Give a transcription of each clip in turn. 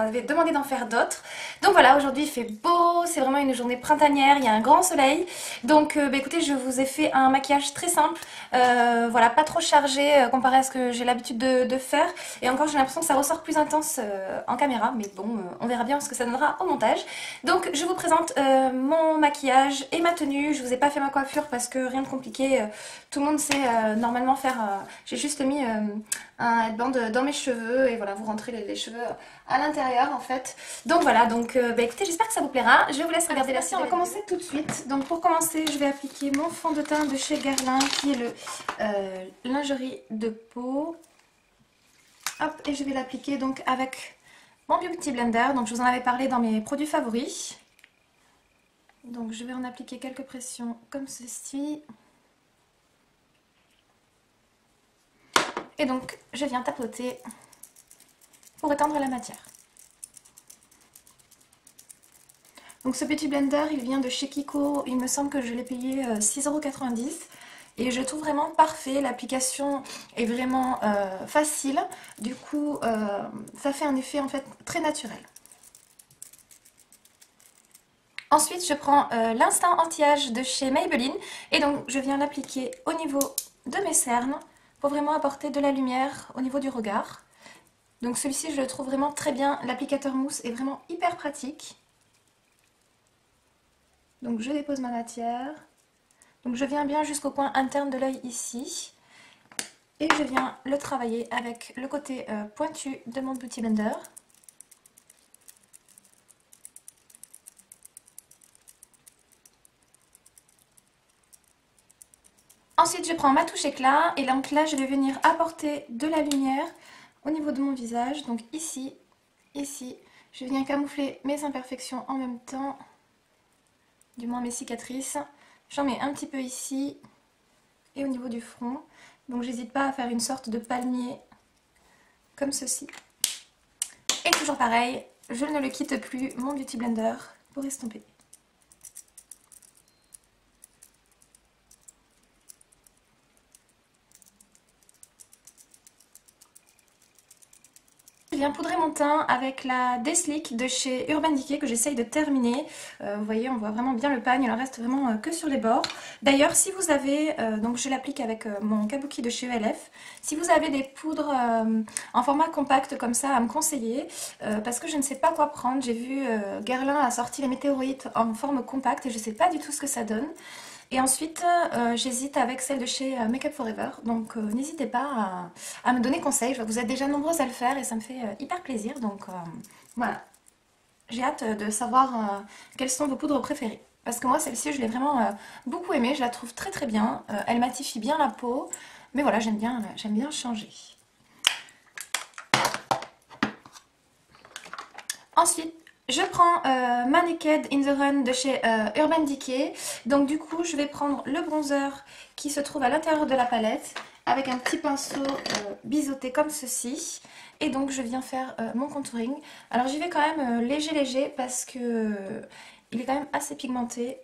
m'avez demandé d'en faire d'autres. Donc voilà, aujourd'hui il fait beau, c'est vraiment une journée printanière, il y a un grand soleil. Donc écoutez, je vous ai fait un maquillage très simple, voilà, pas trop chargé comparé à ce que j'ai l'habitude de faire. Et encore j'ai l'impression que ça ressort plus intense en caméra, mais bon, on verra bien ce que ça donnera au montage. Donc je vous présente mon maquillage et ma tenue. Je vous ai pas fait ma coiffure parce que rien de compliqué, tout le monde sait normalement faire, j'ai juste mis un headband dans mes cheveux et voilà, vous rentrez les cheveux à l'intérieur en fait. Donc voilà, donc écoutez, j'espère que ça vous plaira. Je vous laisse regarder la suite. On va commencer tout de suite. Donc pour commencer, je vais appliquer mon fond de teint de chez Guerlain qui est le lingerie de peau. Hop, et je vais l'appliquer donc avec mon Beauty Blender. Donc je vous en avais parlé dans mes produits favoris. Donc je vais en appliquer quelques pressions comme ceci. Et donc je viens tapoter pour étendre la matière. Donc ce petit blender il vient de chez Kiko, il me semble que je l'ai payé 6,90 € et je le trouve vraiment parfait, l'application est vraiment facile, du coup ça fait un effet en fait très naturel. Ensuite je prends l'instant anti-âge de chez Maybelline et donc je viens l'appliquer au niveau de mes cernes pour vraiment apporter de la lumière au niveau du regard. Donc celui-ci je le trouve vraiment très bien, l'applicateur mousse est vraiment hyper pratique. Donc je dépose ma matière, donc je viens bien jusqu'au coin interne de l'œil ici. Et je viens le travailler avec le côté pointu de mon Beauty Blender. Ensuite je prends ma touche éclat et donc là je vais venir apporter de la lumière au niveau de mon visage. Donc ici, je viens camoufler mes imperfections en même temps, du moins mes cicatrices. J'en mets un petit peu ici et au niveau du front. Donc j'hésite pas à faire une sorte de palmier comme ceci. Et toujours pareil, je ne le quitte plus, mon Beauty Blender, pour estomper. Je viens poudrer mon teint avec la Deslick de chez Urban Decay que j'essaye de terminer. Vous voyez, on voit vraiment bien le pagne, il en reste vraiment que sur les bords. D'ailleurs, si vous avez, donc je l'applique avec mon Kabuki de chez ELF, si vous avez des poudres en format compact comme ça à me conseiller, parce que je ne sais pas quoi prendre, j'ai vu Guerlain a sorti les météorites en forme compacte et je ne sais pas du tout ce que ça donne. Et ensuite, j'hésite avec celle de chez Make Up For Ever, donc n'hésitez pas à me donner conseil. Vous êtes déjà nombreuses à le faire et ça me fait hyper plaisir, donc voilà. J'ai hâte de savoir quelles sont vos poudres préférées. Parce que moi, celle-ci, je l'ai vraiment beaucoup aimée, je la trouve très très bien. Elle matifie bien la peau, mais voilà, j'aime bien changer. Ensuite, je prends ma Naked in the Run de chez Urban Decay. Donc du coup, je vais prendre le bronzer qui se trouve à l'intérieur de la palette avec un petit pinceau biseauté comme ceci. Et donc je viens faire mon contouring. Alors j'y vais quand même léger parce que il est quand même assez pigmenté.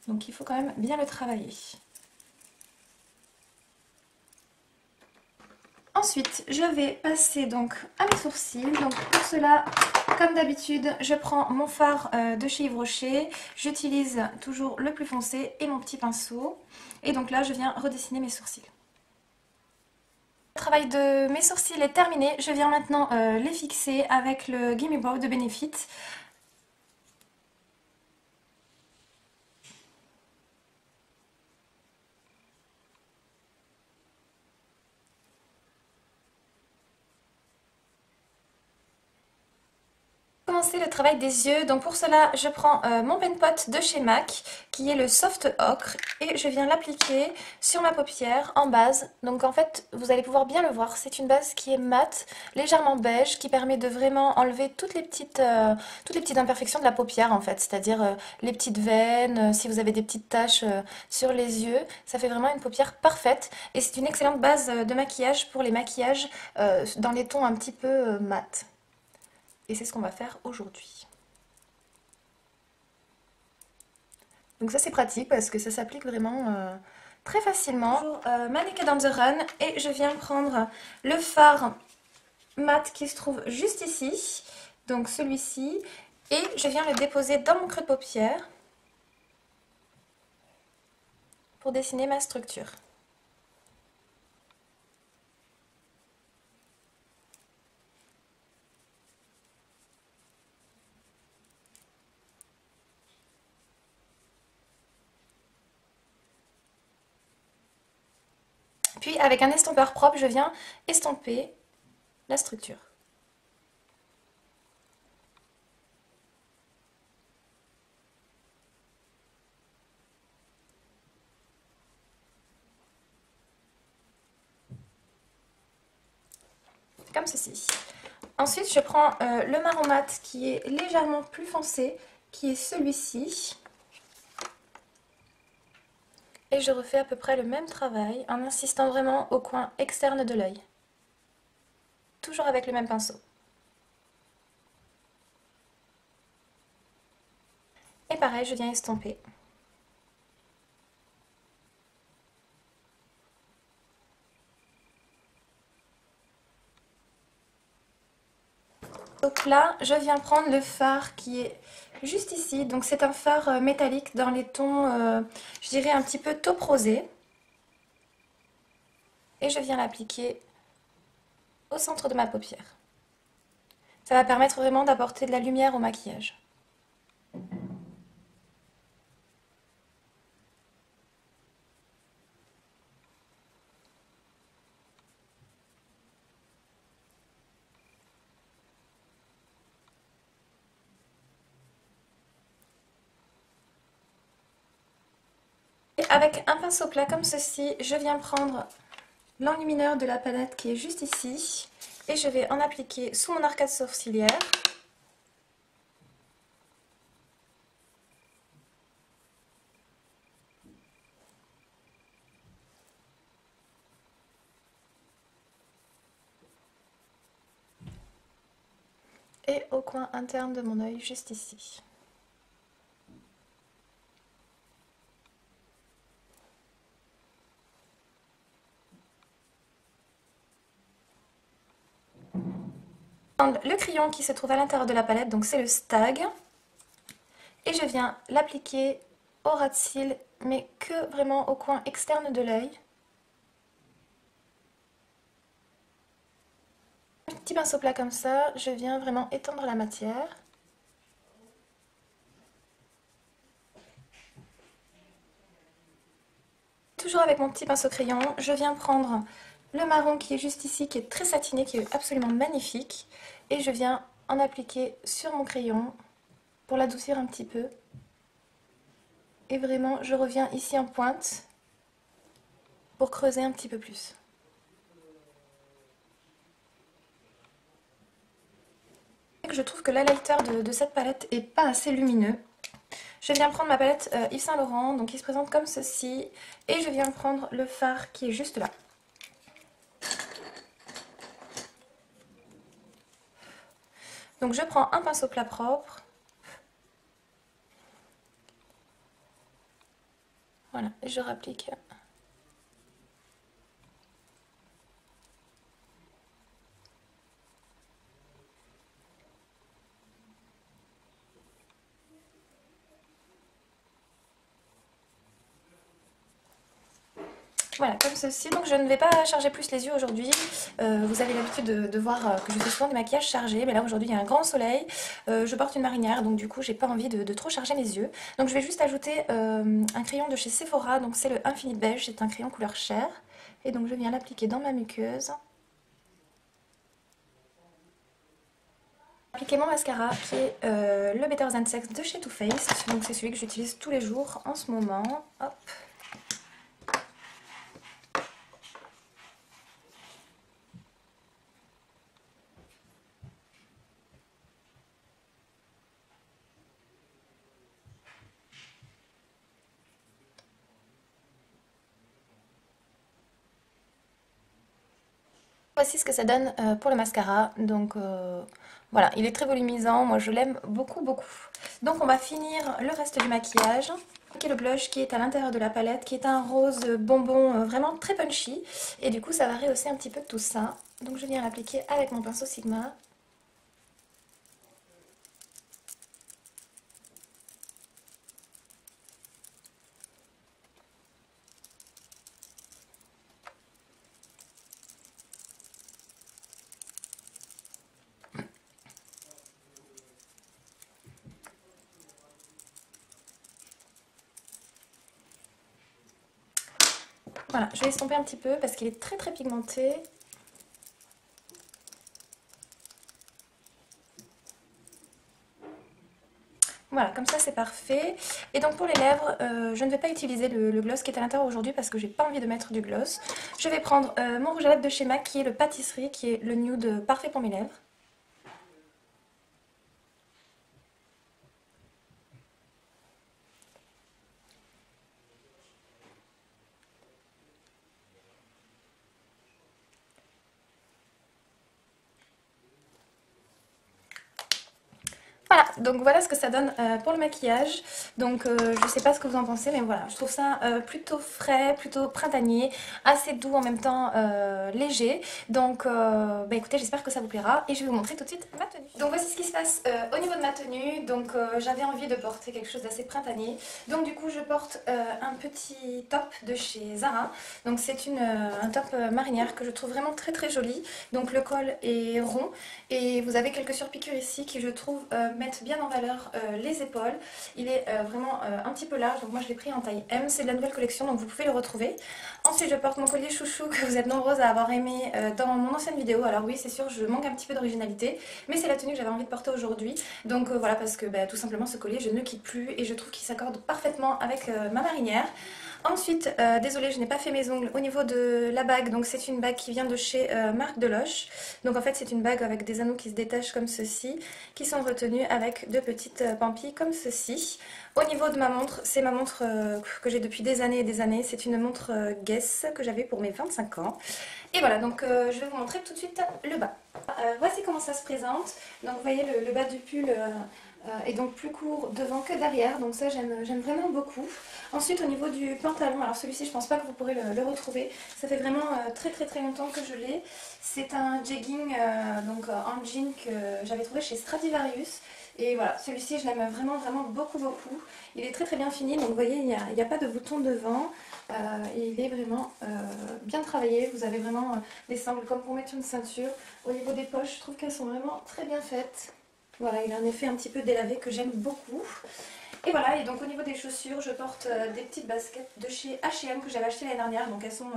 Donc il faut quand même bien le travailler. Ensuite, je vais passer donc à mes sourcils. Donc pour cela, comme d'habitude, je prends mon fard de chez Yves Rocher. J'utilise toujours le plus foncé et mon petit pinceau. Et donc là, je viens redessiner mes sourcils. Le travail de mes sourcils est terminé. Je viens maintenant les fixer avec le Gimme Brow de Benefit. Commencer le travail des yeux, donc pour cela je prends mon pen pot de chez MAC qui est le Soft Ocre et je viens l'appliquer sur ma paupière en base. Donc en fait vous allez pouvoir bien le voir, c'est une base qui est mate, légèrement beige, qui permet de vraiment enlever toutes les petites imperfections de la paupière en fait, c'est-à-dire les petites veines, si vous avez des petites taches sur les yeux, ça fait vraiment une paupière parfaite et c'est une excellente base de maquillage pour les maquillages dans les tons un petit peu mat. Et c'est ce qu'on va faire aujourd'hui. Donc ça c'est pratique parce que ça s'applique vraiment très facilement. Toujours ma Naked on the Run et je viens prendre le fard mat qui se trouve juste ici, donc celui-ci, et je viens le déposer dans mon creux de paupière pour dessiner ma structure. Puis avec un estompeur propre, je viens estomper la structure. Comme ceci. Ensuite, je prends le marron mat qui est légèrement plus foncé, qui est celui-ci. Et je refais à peu près le même travail en insistant vraiment au coin externe de l'œil. Toujours avec le même pinceau. Et pareil, je viens estomper. Donc là, je viens prendre le fard qui est juste ici. Donc c'est un fard métallique dans les tons, je dirais un petit peu taupe rosé. Et je viens l'appliquer au centre de ma paupière. Ça va permettre vraiment d'apporter de la lumière au maquillage. Et avec un pinceau plat comme ceci, je viens prendre l'enlumineur de la palette qui est juste ici et je vais en appliquer sous mon arcade sourcilière. Et au coin interne de mon œil, juste ici. Le crayon qui se trouve à l'intérieur de la palette, donc c'est le Stag. Et je viens l'appliquer au ras de cils, mais que vraiment au coin externe de l'œil. Un petit pinceau plat comme ça, je viens vraiment étendre la matière. Toujours avec mon petit pinceau crayon, je viens prendre le marron qui est juste ici, qui est très satiné, qui est absolument magnifique. Et je viens en appliquer sur mon crayon pour l'adoucir un petit peu. Et vraiment, je reviens ici en pointe pour creuser un petit peu plus. Je trouve que l'highlighter de cette palette est pas assez lumineux. Je viens prendre ma palette Yves Saint Laurent, donc qui se présente comme ceci. Et je viens prendre le fard qui est juste là. Donc je prends un pinceau plat propre. Voilà, et je rapplique. Voilà, comme ceci. Donc je ne vais pas charger plus les yeux aujourd'hui. Vous avez l'habitude de voir que je fais souvent des maquillages chargés. Mais là aujourd'hui il y a un grand soleil. Je porte une marinière, donc du coup j'ai pas envie de trop charger mes yeux. Donc je vais juste ajouter un crayon de chez Sephora. Donc c'est le Infinite Beige, c'est un crayon couleur chair. Et donc je viens l'appliquer dans ma muqueuse. Appliquer mon mascara qui est le Better Than Sex de chez Too Faced. Donc c'est celui que j'utilise tous les jours en ce moment. Hop. Voici ce que ça donne pour le mascara. Donc voilà, il est très volumisant. Moi je l'aime beaucoup beaucoup. Donc on va finir le reste du maquillage. appliquer le blush qui est à l'intérieur de la palette, qui est un rose bonbon vraiment très punchy. Et du coup ça va rehausser un petit peu tout ça. Donc je viens l'appliquer avec mon pinceau Sigma. Voilà, je vais estomper un petit peu parce qu'il est très très pigmenté. Voilà, comme ça c'est parfait. Et donc pour les lèvres, je ne vais pas utiliser le gloss qui est à l'intérieur aujourd'hui parce que j'ai pas envie de mettre du gloss. Je vais prendre mon rouge à lèvres de chez MAC qui est le pâtisserie, qui est le nude parfait pour mes lèvres. Voilà, donc voilà ce que ça donne pour le maquillage. Donc je sais pas ce que vous en pensez, mais voilà, je trouve ça plutôt frais, plutôt printanier, assez doux en même temps léger. Donc bah écoutez, j'espère que ça vous plaira et je vais vous montrer tout de suite ma tenue. Donc voici ce qui se passe au niveau de ma tenue. Donc j'avais envie de porter quelque chose d'assez printanier. Donc du coup je porte un petit top de chez Zara. Donc c'est un top marinière que je trouve vraiment très très joli. Donc le col est rond et vous avez quelques surpiqûres ici qui je trouve mettre bien en valeur les épaules. Il est vraiment un petit peu large, donc moi je l'ai pris en taille M, c'est de la nouvelle collection donc vous pouvez le retrouver. Ensuite je porte mon collier chouchou que vous êtes nombreuses à avoir aimé dans mon ancienne vidéo. Alors oui c'est sûr je manque un petit peu d'originalité, mais c'est la tenue que j'avais envie de porter aujourd'hui. Donc voilà parce que tout simplement ce collier je ne quitte plus et je trouve qu'il s'accorde parfaitement avec ma marinière. Ensuite, désolée, je n'ai pas fait mes ongles au niveau de la bague, donc c'est une bague qui vient de chez Marc Deloche. Donc en fait c'est une bague avec des anneaux qui se détachent comme ceci, qui sont retenus avec deux petites pampilles comme ceci. Au niveau de ma montre, c'est ma montre que j'ai depuis des années et des années, c'est une montre Guess que j'avais pour mes 25 ans. Et voilà, donc je vais vous montrer tout de suite le bas. Voici comment ça se présente. Donc vous voyez le bas du pull est donc plus court devant que derrière, donc ça j'aime vraiment beaucoup. Ensuite au niveau du pantalon, alors celui-ci je pense pas que vous pourrez le retrouver, ça fait vraiment très très très longtemps que je l'ai. C'est un jegging donc en jean que j'avais trouvé chez Stradivarius. Et voilà, celui-ci je l'aime vraiment vraiment beaucoup beaucoup. Il est très très bien fini, donc vous voyez il n'y a pas de bouton devant. Il est vraiment bien travaillé, vous avez vraiment des sangles comme pour mettre une ceinture. Au niveau des poches, je trouve qu'elles sont vraiment très bien faites. Voilà, il a un effet un petit peu délavé que j'aime beaucoup. Et voilà, et donc au niveau des chaussures, je porte des petites baskets de chez H&M que j'avais achetées l'année dernière. Donc elles sont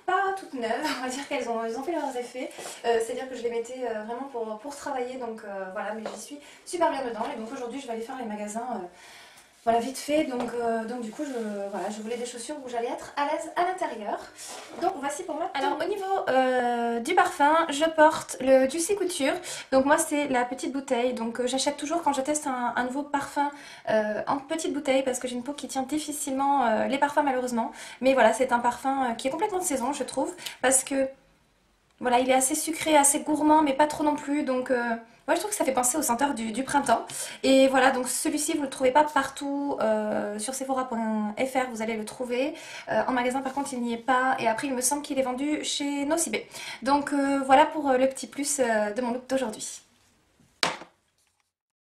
pas toutes neuves, on va dire qu'elles ont fait leurs effets. C'est-à-dire que je les mettais vraiment pour travailler, donc voilà, mais j'y suis super bien dedans. Et donc aujourd'hui, je vais aller faire les magasins. Voilà, vite fait, donc du coup, voilà, je voulais des chaussures où j'allais être à l'aise à l'intérieur. Donc voici pour moi. Alors au niveau du parfum, je porte le Juicy Couture. Donc moi c'est la petite bouteille, donc j'achète toujours quand je teste un nouveau parfum en petite bouteille parce que j'ai une peau qui tient difficilement les parfums malheureusement. Mais voilà, c'est un parfum qui est complètement de saison je trouve, parce que voilà, il est assez sucré, assez gourmand, mais pas trop non plus. Donc, moi je trouve que ça fait penser aux senteurs du printemps. Et voilà, donc celui-ci, vous ne le trouvez pas partout sur sephora.fr, vous allez le trouver. En magasin, par contre, il n'y est pas. Et après, il me semble qu'il est vendu chez Nocibé. Donc, voilà pour le petit plus de mon look d'aujourd'hui.